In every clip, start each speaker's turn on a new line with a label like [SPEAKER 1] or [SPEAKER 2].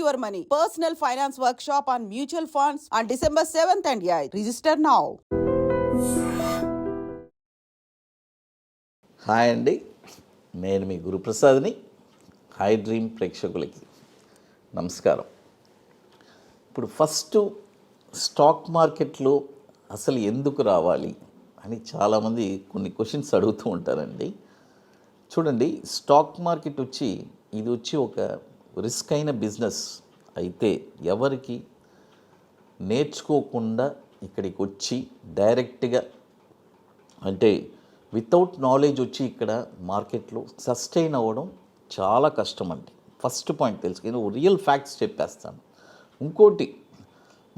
[SPEAKER 1] your money. Personal finance workshop on mutual funds on December 7th and 8th. Register now.
[SPEAKER 2] Hi అండి, నేను మీ గురుప్రసాద్ని. Hi dream ప్రేక్షకులకి నమస్కారం. ఇప్పుడు first stock మార్కెట్లో అసలు ఎందుకు రావాలి అని చాలామంది కొన్ని క్వశ్చన్స్ అడుగుతూ ఉంటారండి. చూడండి, స్టాక్ మార్కెట్ ఇది వచ్చి ఒక రిస్క్ అయిన బిజినెస్ అయితే ఎవరికి నేర్చుకోకుండా ఇక్కడికి వచ్చి డైరెక్ట్గా అంటే వితౌట్ నాలెడ్జ్ ఇక్కడ మార్కెట్లో సస్టైన్ అవ్వడం చాలా కష్టం అండి. ఫస్ట్ పాయింట్ తెలుసుకుని రియల్ ఫ్యాక్ట్స్ చెప్పేస్తాను. ఇంకోటి,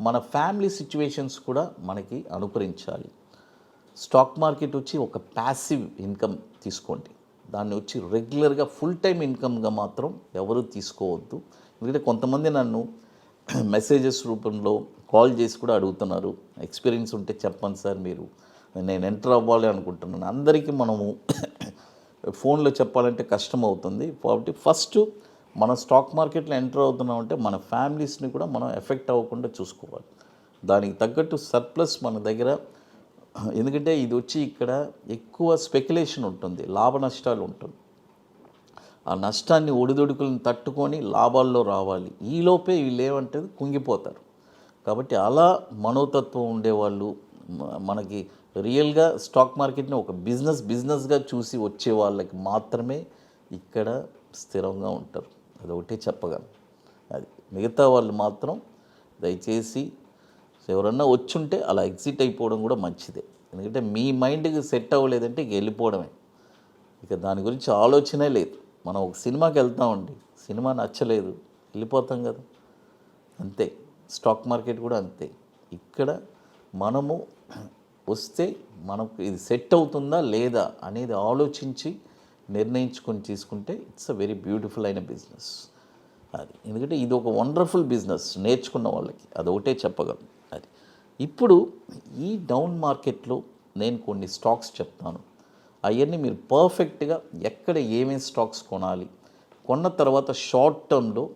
[SPEAKER 2] మన ఫ్యామిలీ సిచ్యువేషన్స్ కూడా మనకి అనుకరించాలి. స్టాక్ మార్కెట్ ఒక ప్యాసివ్ ఇన్కమ్ తీసుకోండి, దాన్ని రెగ్యులర్గా ఫుల్ టైం ఇన్కమ్గా మాత్రం ఎవరు తీసుకోవద్దు. ఎందుకంటే కొంతమంది నన్ను మెసేజెస్ రూపంలో కాల్ చేసి కూడా అడుగుతున్నారు, ఎక్స్పీరియన్స్ ఉంటే చెప్పండి సార్, నేను ఎంటర్ అవ్వాలి అనుకుంటున్నాను. అందరికీ మనము ఫోన్లో చెప్పాలంటే కష్టం అవుతుంది. కాబట్టి ఫస్ట్ మన స్టాక్ మార్కెట్లో ఎంటర్ అవుతున్నామంటే మన ఫ్యామిలీస్ని కూడా మనం ఎఫెక్ట్ అవ్వకుండా చూసుకోవాలి. దానికి తగ్గట్టు సర్ప్లస్ మన దగ్గర, ఎందుకంటే ఇది ఇక్కడ ఎక్కువ స్పెక్యులేషన్ ఉంటుంది, లాభ నష్టాలు ఉంటుంది. ఆ నష్టాన్ని ఒడిదొడుకులను తట్టుకొని లాభాల్లో రావాలి. ఈలోపే వీళ్ళు ఏమంటుంది కుంగిపోతారు. కాబట్టి అలా మనోతత్వం ఉండేవాళ్ళు, మనకి రియల్గా స్టాక్ మార్కెట్ని ఒక బిజినెస్గా చూసి వచ్చే వాళ్ళకి మాత్రమే ఇక్కడ స్థిరంగా ఉంటారు. అదొకటే చెప్పగలను. అది మిగతా వాళ్ళు మాత్రం దయచేసి ఎవరన్నా వచ్చుంటే అలా ఎగ్జిట్ అయిపోవడం కూడా మంచిదే. ఎందుకంటే మీ మైండ్కి సెట్ అవ్వలేదంటే వెళ్ళిపోవడమే, ఇక దాని గురించి ఆలోచనే లేదు. మనం ఒక సినిమాకి వెళ్తామండి, సినిమా నచ్చలేదు వెళ్ళిపోతాం కదా, అంతే. స్టాక్ మార్కెట్ కూడా అంతే. ఇక్కడ మనము వస్తే మనకు ఇది సెట్ అవుతుందా లేదా అనేది ఆలోచించి నిర్ణయించుకొని తీసుకుంటే ఇట్స్ అ వెరీ బ్యూటిఫుల్ అయిన బిజినెస్ అది. ఎందుకంటే ఇది ఒక వండర్ఫుల్ బిజినెస్ నేర్చుకున్న వాళ్ళకి, అదొకటే చెప్పగలను. అది ఇప్పుడు ఈ డౌన్ మార్కెట్లో నేను కొన్ని స్టాక్స్ చెప్తాను, అవన్నీ మీరు పర్ఫెక్ట్గా ఎక్కడ ఏమేమి స్టాక్స్ కొనాలి, కొన్న తర్వాత షార్ట్ టర్మ్లో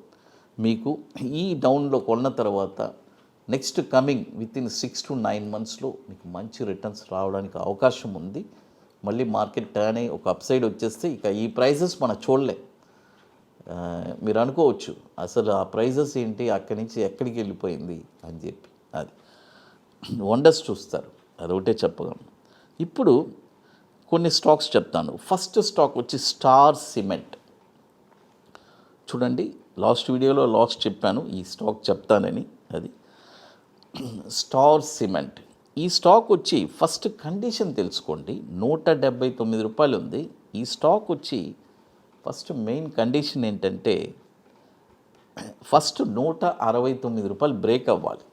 [SPEAKER 2] మీకు ఈ డౌన్లో కొన్న తర్వాత next coming with in 6 to 9 monthsలో మీకు మంచి రిటర్న్స్ రావడానికి అవకాశం ఉంది. మళ్ళీ మార్కెట్ టర్న్ అయ్యి ఒక అప్సైడ్ వచ్చేస్తే ఇక ఈ ప్రైజెస్ మనం చూడలేం. మీరు అనుకోవచ్చు అసలు ఆ ప్రైజెస్ ఏంటి, అక్కడి నుంచి ఎక్కడికి వెళ్ళిపోయింది అని చెప్పి. అది వండర్స్ చూస్తారు, అదొకటే చెప్పగలను. ఇప్పుడు కొన్ని స్టాక్స్ చెప్తాను. First stock star cement. చూడండి, లాస్ట్ వీడియోలో చెప్పాను ఈ స్టాక్ చెప్తానని. అది స్టార్ సిమెంట్. ఈ స్టాక్ ఫస్ట్ కండిషన్ తెలుసుకోండి. 179 రూపాయలు ఉంది. ఈ స్టాక్ ఫస్ట్ మెయిన్ కండిషన్ ఏంటంటే ఫస్ట్ 169 రూపాయలు బ్రేక్ అవ్వాలి.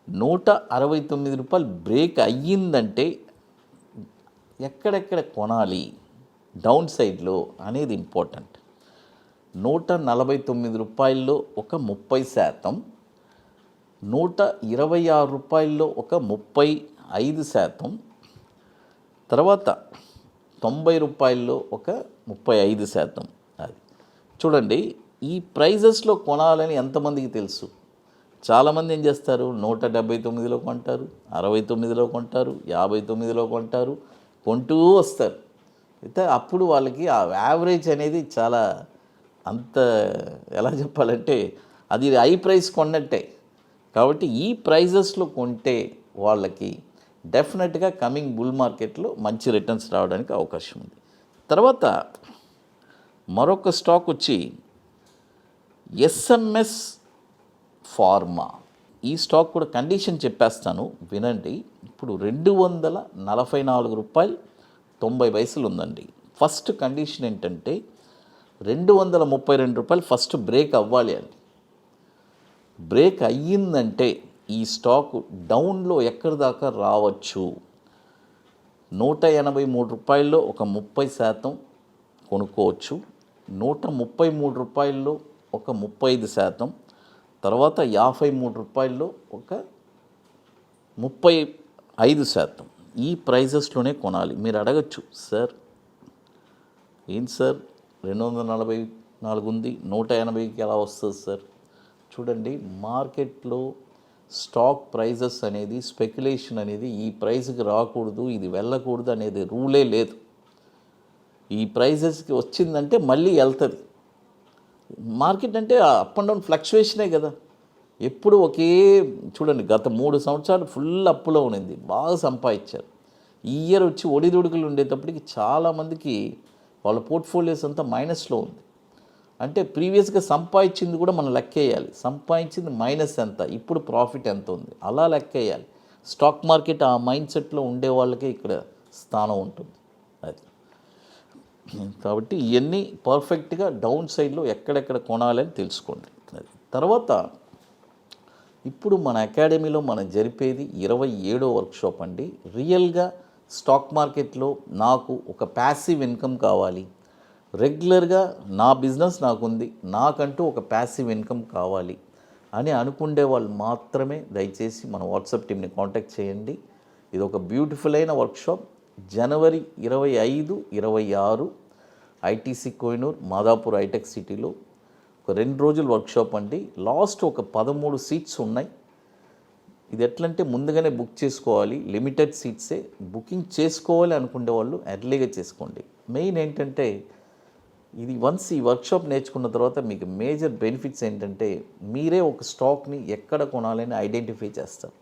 [SPEAKER 2] 169 రూపాయలు బ్రేక్ అయ్యిందంటే ఎక్కడెక్కడ కొనాలి డౌన్ సైడ్లో అనేది ఇంపార్టెంట్. 149 రూపాయల్లో ఒక 30%, 126 రూపాయల్లో ఒక 35%, తర్వాత 90 రూపాయల్లో ఒక 35%. అది చూడండి, ఈ ప్రైజెస్లో కొనాలని ఎంతమందికి తెలుసు? చాలామంది ఏం చేస్తారు, 179లో కొంటారు, 69లో కొంటారు, 59లో కొంటారు, కొంటూ వస్తారు. అయితే అప్పుడు వాళ్ళకి ఆ యావరేజ్ అనేది చాలా అంత ఎలా చెప్పాలంటే అది హై ప్రైస్ కొన్నట్టే. కాబట్టి ఈ ప్రైజెస్లో కొంటే వాళ్ళకి డెఫినెట్గా కమింగ్ బుల్ మార్కెట్లో మంచి రిటర్న్స్ రావడానికి అవకాశం ఉంది. తర్వాత మరొక స్టాక్ ఎస్ఎంఎస్ ఫార్మా. ఈ స్టాక్ కూడా కండిషన్ చెప్పేస్తాను, వినండి. ఇప్పుడు 244 రూపాయలు 90 పైసలు ఉందండి. ఫస్ట్ కండిషన్ ఏంటంటే 232 రూపాయలు ఫస్ట్ బ్రేక్ అవ్వాలి అండి. బ్రేక్ అయ్యిందంటే ఈ స్టాక్ డౌన్లో ఎక్కడి దాకా రావచ్చు. 183 రూపాయల్లో ఒక 30% కొనుక్కోవచ్చు, 133 రూపాయల్లో ఒక 35%, తర్వాత 53 రూపాయల్లో ఒక 35%. ఈ ప్రైజెస్లోనే కొనాలి. మీరు అడగచ్చు, సార్ ఏంటి సార్ 240 4 ఉంది, 180కి ఎలా వస్తుంది సార్? చూడండి, మార్కెట్లో స్టాక్ ప్రైజెస్ అనేది, స్పెక్యులేషన్ అనేది ఈ ప్రైస్కి రాకూడదు, ఇది వెళ్ళకూడదు అనేది రూలే లేదు. ఈ ప్రైజెస్కి వచ్చిందంటే మళ్ళీ వెళ్తుంది. మార్కెట్ అంటే అప్ అండ్ డౌన్ ఫ్లక్చువేషనే కదా. ఎప్పుడు ఒకే చూడండి, గత 3 సంవత్సరాలు ఫుల్ అప్పులో ఉన్నింది, బాగా సంపాదించారు. ఈ ఇయర్ వచ్చి ఒడిదుడుకులు ఉండేటప్పటికి చాలామందికి వాళ్ళ పోర్ట్ఫోలియోస్ అంతా మైనస్లో ఉంది. అంటే ప్రీవియస్గా సంపాదించింది కూడా మనం లెక్కేయాలి. సంపాదించింది మైనస్ ఎంత, ఇప్పుడు ప్రాఫిట్ ఎంత ఉంది, అలా లెక్కేయాలి. స్టాక్ మార్కెట్ ఆ మైండ్ సెట్లో ఉండే వాళ్ళకే ఇక్కడ స్థానం ఉంటుంది. అది కాబట్టి ఇవన్నీ పర్ఫెక్ట్గా డౌన్ సైడ్లో ఎక్కడెక్కడ కొనాలని తెలుసుకోండి. అది తర్వాత ఇప్పుడు మన అకాడమీలో మనం జరిపేది 27వ వర్క్షాప్ అండి. రియల్గా స్టాక్ మార్కెట్లో నాకు ఒక ప్యాసివ్ ఇన్కమ్ కావాలి, రెగ్యులర్గా నా బిజినెస్ నాకుంది, నాకంటూ ఒక ప్యాసివ్ ఇన్కమ్ కావాలి అని అనుకునే వాళ్ళు మాత్రమే దయచేసి మన వాట్సాప్ టీమ్ని కాంటాక్ట్ చేయండి. ఇది ఒక బ్యూటిఫుల్ అయిన వర్క్షాప్. జనవరి 25, 26 ఐటీసీ కోహినూర్ మాదాపూర్ హైటెక్ సిటీలో ఒక 2 రోజుల వర్క్షాప్ అండి. లాస్ట్ ఒక 13 సీట్స్ ఉన్నాయి. ఇది ఎట్లంటే ముందుగానే బుక్ చేసుకోవాలి, లిమిటెడ్ సీట్సే. బుకింగ్ చేసుకోవాలి అనుకునే వాళ్ళు ఎర్లీగా చేసుకోండి. మెయిన్ ఏంటంటే ఇది వన్స్ ఈ వర్క్షాప్ నేర్చుకున్న తర్వాత మీకు మేజర్ బెనిఫిట్స్ ఏంటంటే మీరే ఒక స్టాక్ని ఎక్కడ కొనాలని ఐడెంటిఫై చేస్తారు.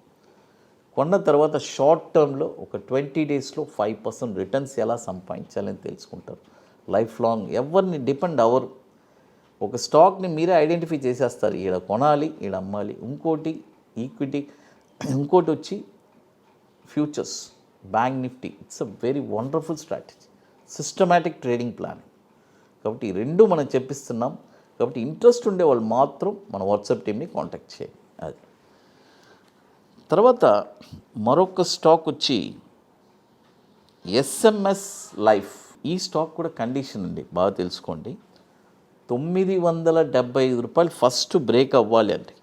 [SPEAKER 2] కొన్న తర్వాత షార్ట్ టర్మ్లో ఒక 20 డేస్లో 5% రిటర్న్స్ ఎలా సంపాదించాలని తెలుసుకుంటారు. లైఫ్ లాంగ్ ఎవరిని డిపెండ్ అవ్వరు. ఒక స్టాక్ని మీరే ఐడెంటిఫై చేసేస్తారు, ఈడ కొనాలి, ఈడ అమ్మాలి. ఇంకోటి ఈక్విటీ, ఇంకోటి వచ్చి futures, bank Nifty. It's a very wonderful strategy, systematic trading plan. కాబట్టి ఈ రెండు మనం చెప్పిస్తున్నాం. కాబట్టి ఇంట్రెస్ట్ ఉండే వాళ్ళు మాత్రం మన వాట్సాప్ టీమ్ని కాంటాక్ట్ చేయండి. అది తర్వాత మరొక స్టాక్ వచ్చి ఎస్ఎంఎస్ లైఫ్. ఈ స్టాక్ కూడా కండిషన్ అండి, బాగా తెలుసుకోండి. 975 రూపాయలు ఫస్ట్ బ్రేక్ అవ్వాలి అండి.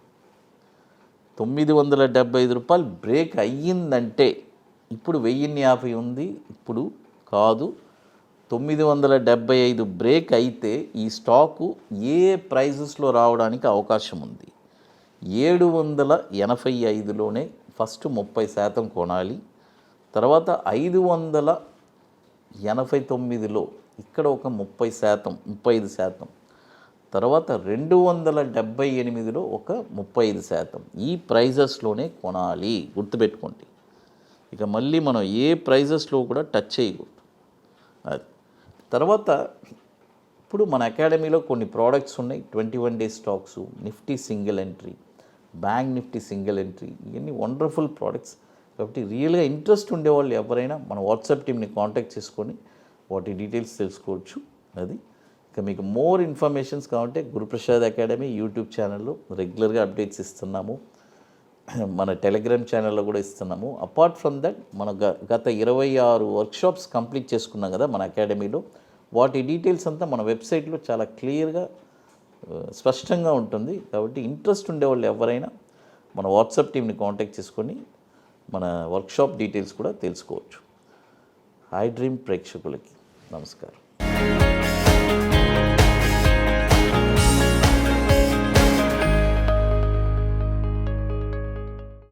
[SPEAKER 2] 975 రూపాయలు బ్రేక్ అయ్యిందంటే, ఇప్పుడు 1050 ఉంది, ఇప్పుడు కాదు, 975 బ్రేక్ అయితే ఈ స్టాకు ఏ ప్రైజెస్లో రావడానికి అవకాశం ఉంది? 785లోనే ఫస్ట్ 30% కొనాలి. తర్వాత 589లో ఇక్కడ ఒక 30%, 35%. తర్వాత 278లో ఒక 35%. ఈ ప్రైజెస్లోనే కొనాలి, గుర్తుపెట్టుకోండి. ఇక మళ్ళీ మనం ఏ ప్రైజెస్లో కూడా టచ్ చేయకూడదు. అది తర్వాత ఇప్పుడు మన అకాడమీలో కొన్ని ప్రోడక్ట్స్ ఉన్నాయి. 21 days stocks, Nifty single entry, bank Nifty single entry, ఇవన్నీ వండర్ఫుల్ ప్రోడక్ట్స్. కాబట్టి రియల్గా ఇంట్రెస్ట్ ఉండేవాళ్ళు ఎవరైనా మన వాట్సాప్ టీమ్ని కాంటాక్ట్ చేసుకొని వాటి డీటెయిల్స్ తెలుసుకోవచ్చు. అది ఇక మీకు మోర్ ఇన్ఫర్మేషన్స్ కావాలంటే గురుప్రసాద్ అకాడమీ యూట్యూబ్ ఛానల్లో రెగ్యులర్గా అప్డేట్స్ ఇస్తున్నాము. మన టెలిగ్రామ్ ఛానల్లో కూడా ఇస్తున్నాము. అపార్ట్ ఫ్రమ్ దట్ మన గత 26 వర్క్షాప్స్ కంప్లీట్ చేసుకున్నాం కదా మన అకాడమీలో. వాటి డీటెయిల్స్ అంతా మన వెబ్సైట్లో చాలా క్లియర్గా స్పష్టంగా ఉంటుంది. కాబట్టి ఇంట్రెస్ట్ ఉండేవాళ్ళు ఎవరైనా మన వాట్సాప్ టీమ్ని కాంటాక్ట్ చేసుకొని మన వర్క్షాప్ డీటెయిల్స్ కూడా తెలుసుకోవచ్చు. ఐ డ్రీమ్ ప్రేక్షకులకి నమస్కారం.